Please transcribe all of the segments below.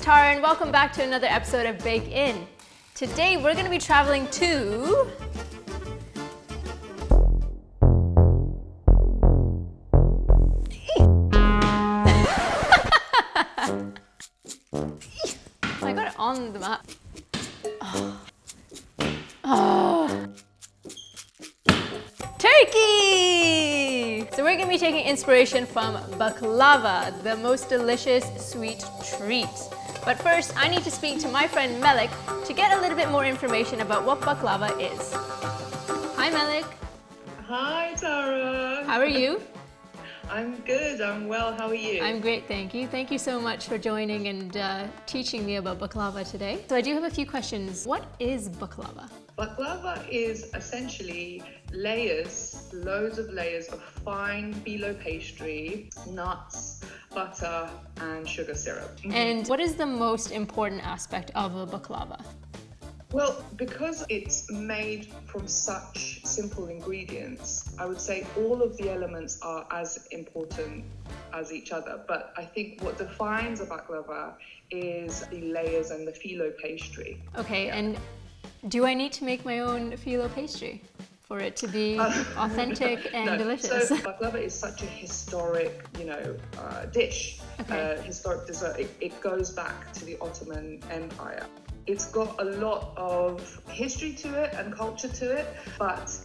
Tara and welcome back to another episode of Bake In. Today we're going to be traveling to... I got it on the map. Turkey! So we're going to be taking inspiration from baklava, the most delicious sweet treat. But first, I need to speak to my friend Melik to get a little bit more information about what baklava is. Hi Melik. Hi Tara. How are you? I'm good, I'm well, how are you? I'm great, thank you. Thank you so much for joining and teaching me about baklava today. So I do have a few questions. What is baklava? Baklava is essentially layers, loads of layers of fine phyllo pastry, nuts, butter and sugar syrup. And what is the most important aspect of a baklava? Well, because it's made from such simple ingredients, I would say all of the elements are as important as each other. But I think what defines a baklava is the layers and the phyllo pastry. Okay, yeah. And do I need to make my own phyllo pastry for it to be authentic and delicious? So baklava is such a historic, dish, okay. Historic dessert. It goes back to the Ottoman Empire. It's got a lot of history to it and culture to it, but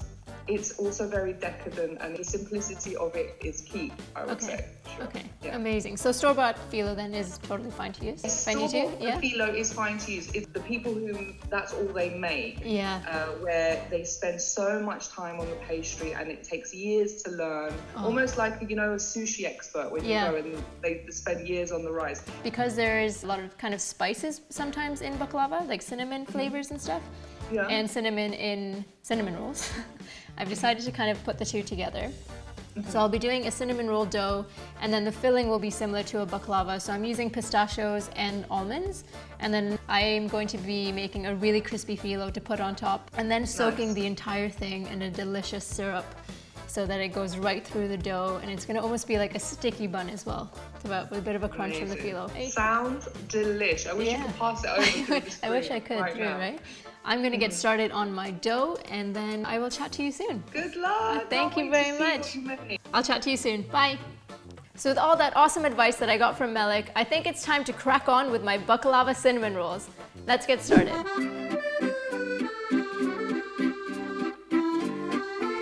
it's also very decadent and the simplicity of it is key, I would say. Sure. Okay, yeah. Amazing. So store-bought phyllo then is totally fine to use? Store-bought phyllo is fine to use. It's the people who, that's all they make. Yeah. Where they spend so much time on the pastry and it takes years to learn. Almost like, a sushi expert when you go and they spend years on the rice. Because there's a lot of kind of spices sometimes in baklava, like cinnamon flavors and stuff. Yeah. And cinnamon in cinnamon rolls. I've decided to kind of put the two together. So I'll be doing a cinnamon roll dough and then the filling will be similar to a baklava. So I'm using pistachios and almonds and then I'm going to be making a really crispy phyllo to put on top and then soaking the entire thing in a delicious syrup so that it goes right through the dough and it's going to almost be like a sticky bun as well. It's about with a bit of a crunch in the phyllo. Sounds delish. I wish you could pass it over to me. I wish I could right? I'm going to get started on my dough and then I will chat to you soon. Good luck! Thank you very much. I'll chat to you soon. Bye. So with all that awesome advice that I got from Melik, I think it's time to crack on with my baklava cinnamon rolls. Let's get started.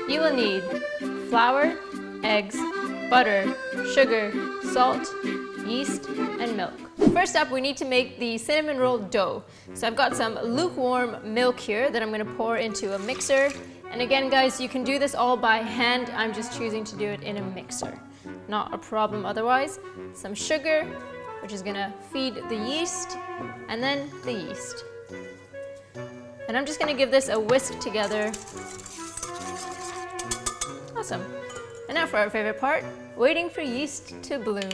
You will need flour, eggs, butter, sugar, salt, yeast, and milk. First up, we need to make the cinnamon roll dough. So I've got some lukewarm milk here that I'm going to pour into a mixer. And again, guys, you can do this all by hand. I'm just choosing to do it in a mixer. Not a problem otherwise. Some sugar, which is going to feed the yeast, and then the yeast. And I'm just going to give this a whisk together. Awesome. And now for our favorite part, waiting for yeast to bloom.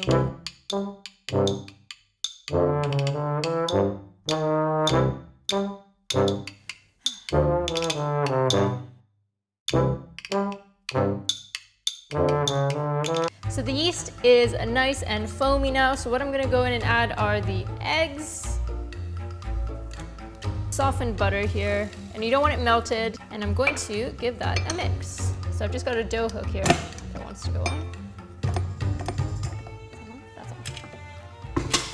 So the yeast is nice and foamy now, so what I'm going to go in and add are the eggs, softened butter here, and you don't want it melted, and I'm going to give that a mix. So I've just got a dough hook here that wants to go on. That's all.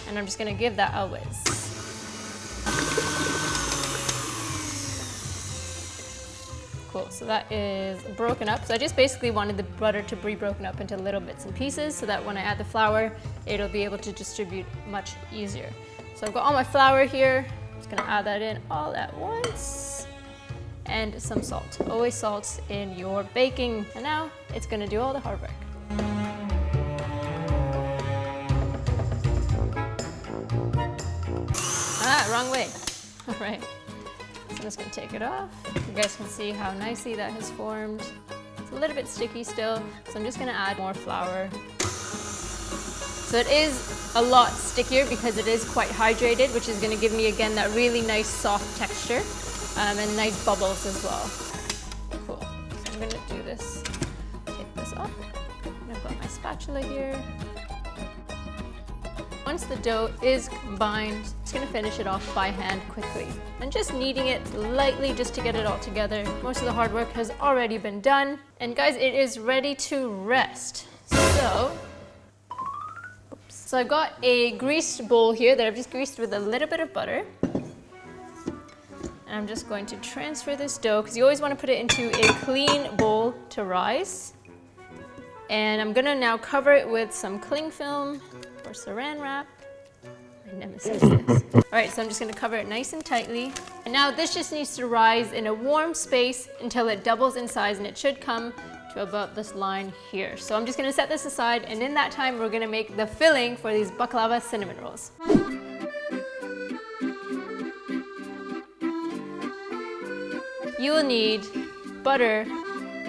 And I'm just going to give that a whiz. Cool, so that is broken up. So I just basically wanted the butter to be broken up into little bits and pieces so that when I add the flour, it'll be able to distribute much easier. So I've got all my flour here. I'm just gonna add that in all at once. And some salt. Always salt in your baking. And now it's gonna do all the hard work. Wrong way. All right. So I'm just going to take it off. You guys can see how nicely that has formed. It's a little bit sticky still, so I'm just going to add more flour. So it is a lot stickier because it is quite hydrated, which is going to give me again that really nice soft texture and nice bubbles as well. Cool. So I'm going to do this. Take this off. And I've got my spatula here. Once the dough is combined gonna finish it off by hand quickly. And just kneading it lightly just to get it all together. Most of the hard work has already been done. And guys, it is ready to rest. So I've got a greased bowl here that I've just greased with a little bit of butter. And I'm just going to transfer this dough, because you always want to put it into a clean bowl to rise. And I'm gonna now cover it with some cling film or saran wrap. My nemesis is. All right, so I'm just gonna cover it nice and tightly. And now this just needs to rise in a warm space until it doubles in size, and it should come to about this line here. So I'm just gonna set this aside, and in that time, we're gonna make the filling for these baklava cinnamon rolls. You will need butter,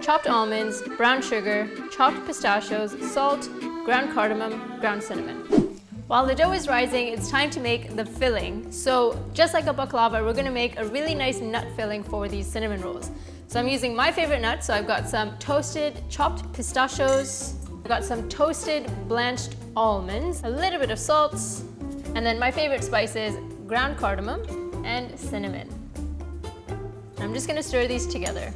chopped almonds, brown sugar, chopped pistachios, salt, ground cardamom, ground cinnamon. While the dough is rising, it's time to make the filling. So just like a baklava, we're gonna make a really nice nut filling for these cinnamon rolls. So I'm using my favorite nuts. So I've got some toasted chopped pistachios, I've got some toasted blanched almonds, a little bit of salt, and then my favorite spices, ground cardamom and cinnamon. I'm just gonna stir these together.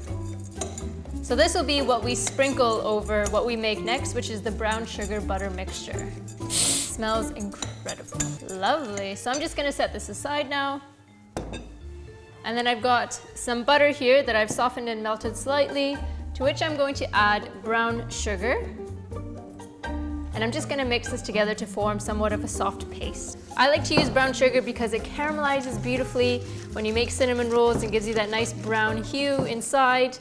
So this will be what we sprinkle over what we make next, which is the brown sugar butter mixture. Smells incredible. Lovely. So I'm just gonna set this aside now. And then I've got some butter here that I've softened and melted slightly, to which I'm going to add brown sugar. And I'm just gonna mix this together to form somewhat of a soft paste. I like to use brown sugar because it caramelizes beautifully when you make cinnamon rolls and gives you that nice brown hue inside.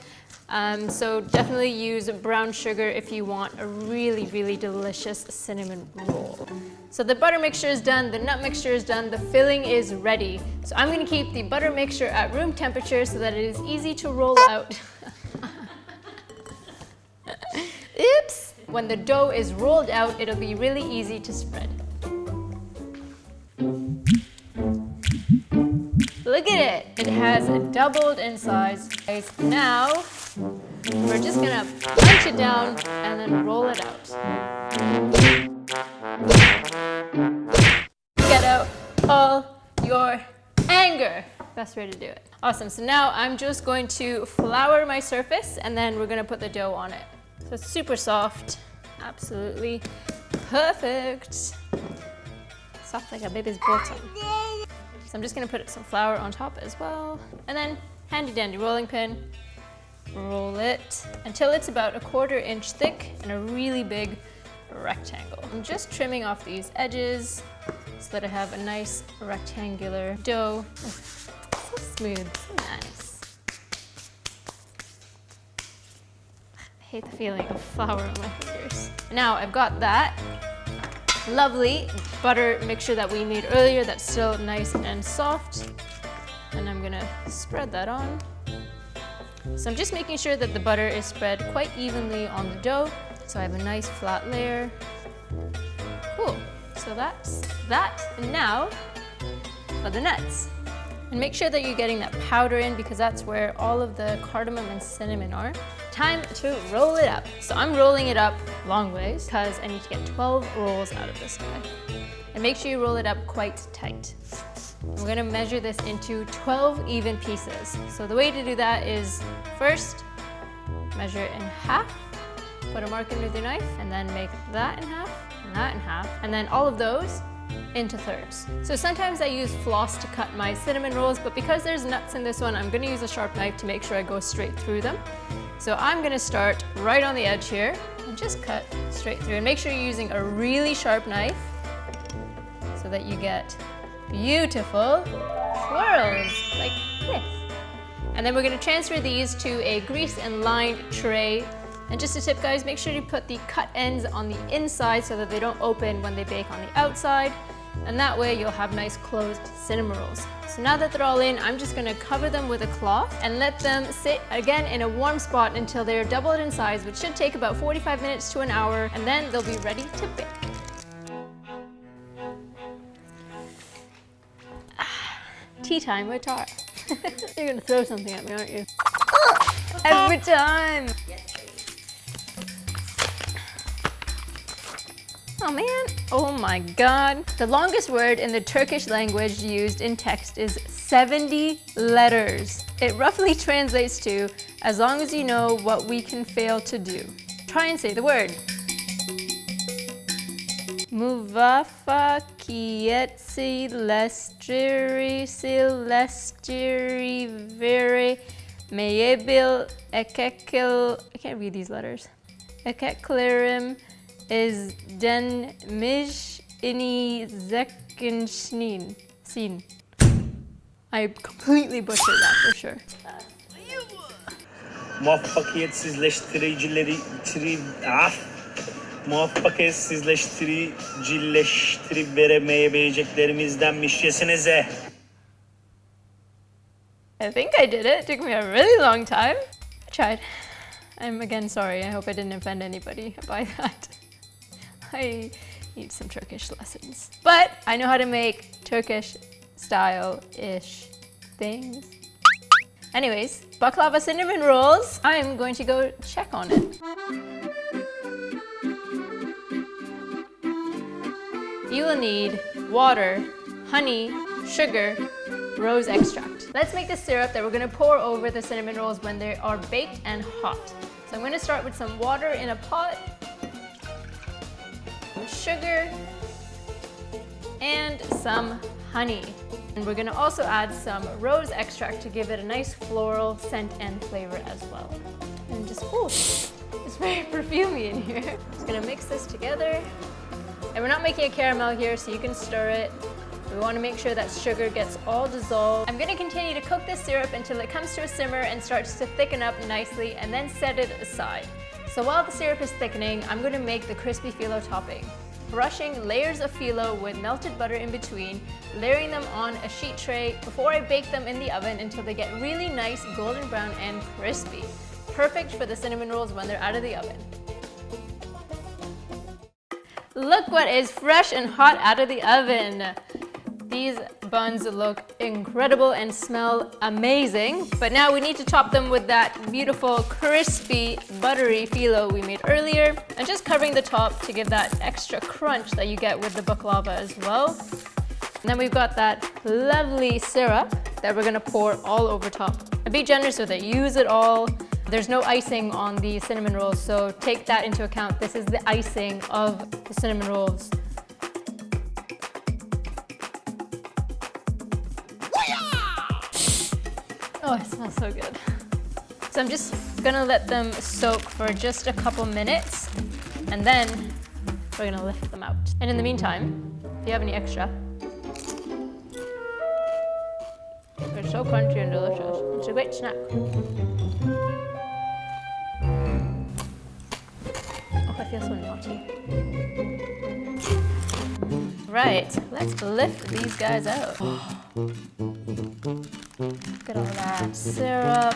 So definitely use brown sugar if you want a really, really delicious cinnamon roll. So the butter mixture is done, the nut mixture is done, the filling is ready. So I'm gonna keep the butter mixture at room temperature so that it is easy to roll out. Oops! When the dough is rolled out, it'll be really easy to spread. Look at it! It has doubled in size. Now, we're just gonna punch it down and then roll it out. Get out all your anger. Best way to do it. Awesome, so now I'm just going to flour my surface, and then we're gonna put the dough on it. So it's super soft, absolutely perfect. Soft like a baby's bottom. So I'm just gonna put some flour on top as well. And then handy dandy rolling pin. Roll it until it's about 1/4 inch thick and a really big rectangle. I'm just trimming off these edges so that I have a nice rectangular dough. Oh, so smooth, so nice. I hate the feeling of flour on my fingers. Now I've got that lovely butter mixture that we made earlier that's still nice and soft. And I'm gonna spread that on. So I'm just making sure that the butter is spread quite evenly on the dough. So I have a nice flat layer. Cool, so that's that. And now for the nuts. And make sure that you're getting that powder in, because that's where all of the cardamom and cinnamon are. Time to roll it up. So I'm rolling it up long ways because I need to get 12 rolls out of this guy. And make sure you roll it up quite tight. We're gonna measure this into 12 even pieces. So the way to do that is first measure it in half, put a mark in with your knife, and then make that in half, and that in half, and then all of those into thirds. So sometimes I use floss to cut my cinnamon rolls, but because there's nuts in this one, I'm gonna use a sharp knife to make sure I go straight through them. So I'm gonna start right on the edge here and just cut straight through. And make sure you're using a really sharp knife so that you get beautiful swirls like this. And then we're gonna transfer these to a greased and lined tray. And just a tip, guys, make sure you put the cut ends on the inside so that they don't open when they bake on the outside. And that way you'll have nice closed cinnamon rolls. So now that they're all in, I'm just gonna cover them with a cloth and let them sit again in a warm spot until they're doubled in size, which should take about 45 minutes to an hour, and then they'll be ready to bake. Tea time with Tara. You're gonna throw something at me, aren't you? Every time! Oh man, oh my god. The longest word in the Turkish language used in text is 70 letters. It roughly translates to, as long as you know what we can fail to do. Try and say the word. Muvaffakiyetsilestiri meyebil ekekil. I can't read these letters. Ekeklerim is den mij ini zekenschnin. Scene. I completely butchered that for sure. Muvaffakiyetsizleştiricileştiriveremeyebileceklerimizdenmiş yesinize. I think I did it. It took me a really long time. I tried. I'm again sorry. I hope I didn't offend anybody by that. I need some Turkish lessons. But I know how to make Turkish style-ish things. Anyways, baklava cinnamon rolls. I'm going to go check on it. You will need water, honey, sugar, rose extract. Let's make the syrup that we're going to pour over the cinnamon rolls when they are baked and hot. So I'm going to start with some water in a pot, some sugar, and some honey. And we're going to also add some rose extract to give it a nice floral scent and flavor as well. And just, ooh, it's very perfumey in here. Just going to mix this together. And we're not making a caramel here, so you can stir it. We want to make sure that sugar gets all dissolved. I'm going to continue to cook this syrup until it comes to a simmer and starts to thicken up nicely, and then set it aside. So while the syrup is thickening, I'm going to make the crispy phyllo topping. Brushing layers of phyllo with melted butter in between, layering them on a sheet tray before I bake them in the oven until they get really nice golden brown and crispy. Perfect for the cinnamon rolls when they're out of the oven. Look what is fresh and hot out of the oven. These buns look incredible and smell amazing, but now we need to top them with that beautiful, crispy, buttery phyllo we made earlier, and just covering the top to give that extra crunch that you get with the baklava as well. And then we've got that lovely syrup that we're gonna pour all over top. And be generous with it, use it all. There's no icing on the cinnamon rolls, so take that into account. This is the icing of the cinnamon rolls. Oh, it smells so good. So I'm just gonna let them soak for just a couple minutes, and then we're gonna lift them out. And in the meantime, if you have any extra, they're so crunchy and delicious. It's a great snack. Oh, I feel so naughty. Right, let's lift these guys out. Look at all that syrup.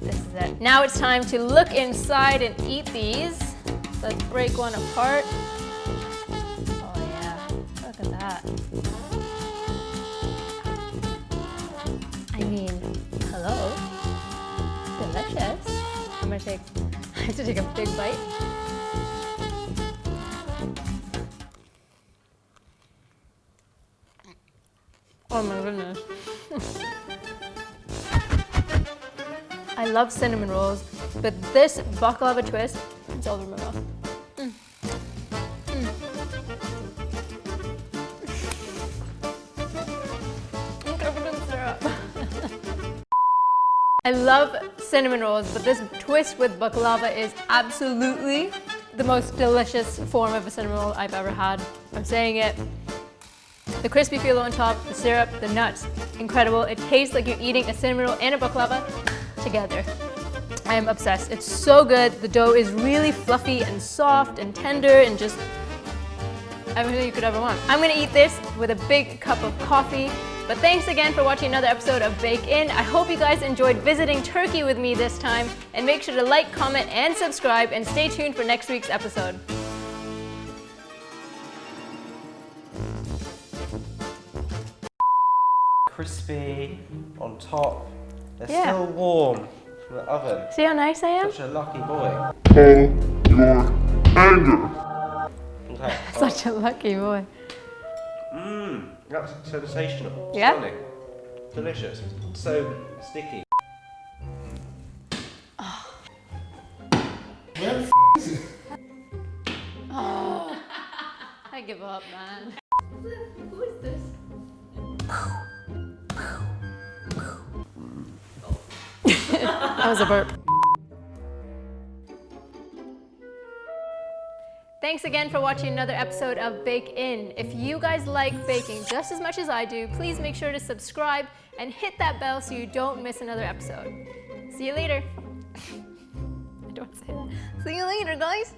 This is it. Now it's time to look inside and eat these. Let's break one apart. Oh yeah, look at that. I mean, hello. Delicious. I have to take a big bite. Oh my goodness. I love cinnamon rolls, but this baklava twist, it's all over my mouth. I'm covered in syrup. I love cinnamon rolls, but this twist with baklava is absolutely the most delicious form of a cinnamon roll I've ever had. I'm saying it. The crispy phyllo on top, the syrup, the nuts, incredible. It tastes like you're eating a cinnamon roll and a baklava together. I am obsessed. It's so good. The dough is really fluffy and soft and tender and just everything you could ever want. I'm gonna eat this with a big cup of coffee. But thanks again for watching another episode of Bake In. I hope you guys enjoyed visiting Turkey with me this time. And make sure to like, comment, and subscribe, and stay tuned for next week's episode. Crispy on top. They're Yeah. still warm. from the oven. See how nice I am? Such a lucky boy. Okay. Such a lucky boy. That's sensational. Yeah? Stunning. Delicious. So sticky. I give up, man. Who is this? That was a burp. Thanks again for watching another episode of Bake In. If you guys like baking just as much as I do, please make sure to subscribe and hit that bell so you don't miss another episode. See you later. I don't say that. See you later, guys.